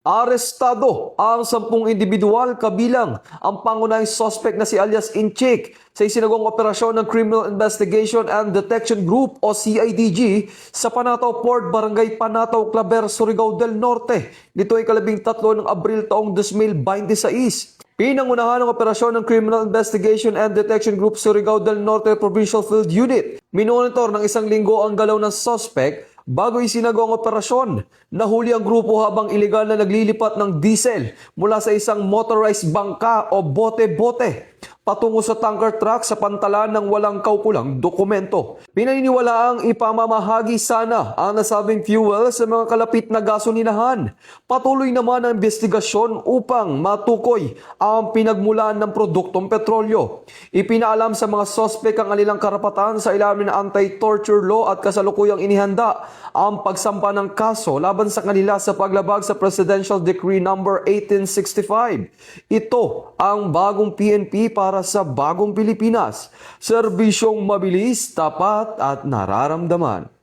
Arestado ang 10 individual kabilang ang pangunahing suspect na si alias Inchik sa isinagawang operasyon ng Criminal Investigation and Detection Group o CIDG sa Panataw Port, Barangay Panataw, Claver, Surigao del Norte. Nito ay 13 ng Abril taong 2026. Pinangunahan ng operasyon ng Criminal Investigation and Detection Group Surigao del Norte Provincial Field Unit. Minonitor ng 1 linggo ang galaw ng suspect bago isinagawa ang operasyon. Nahuli ang grupo habang ilegal na naglilipat ng diesel mula sa isang motorized bangka o bote-bote patungo sa tanker truck sa pantalan ng walang kaukulang dokumento. Pinaniniwalaang ipamamahagi sana ang nasabing fuel sa mga kalapit na gasolinahan. Patuloy naman ang investigasyon upang matukoy ang pinagmulan ng produktong petrolyo. Ipinaalam sa mga sospek ang kanilang karapatan sa ilalim ng anti-torture law at kasalukuyang inihanda ang pagsampa ng kaso laban sa kanila sa paglabag sa Presidential Decree No. 1865. Ito ang bagong PNP para sa bagong Pilipinas. Serbisyong mabilis, tapat at nararamdaman.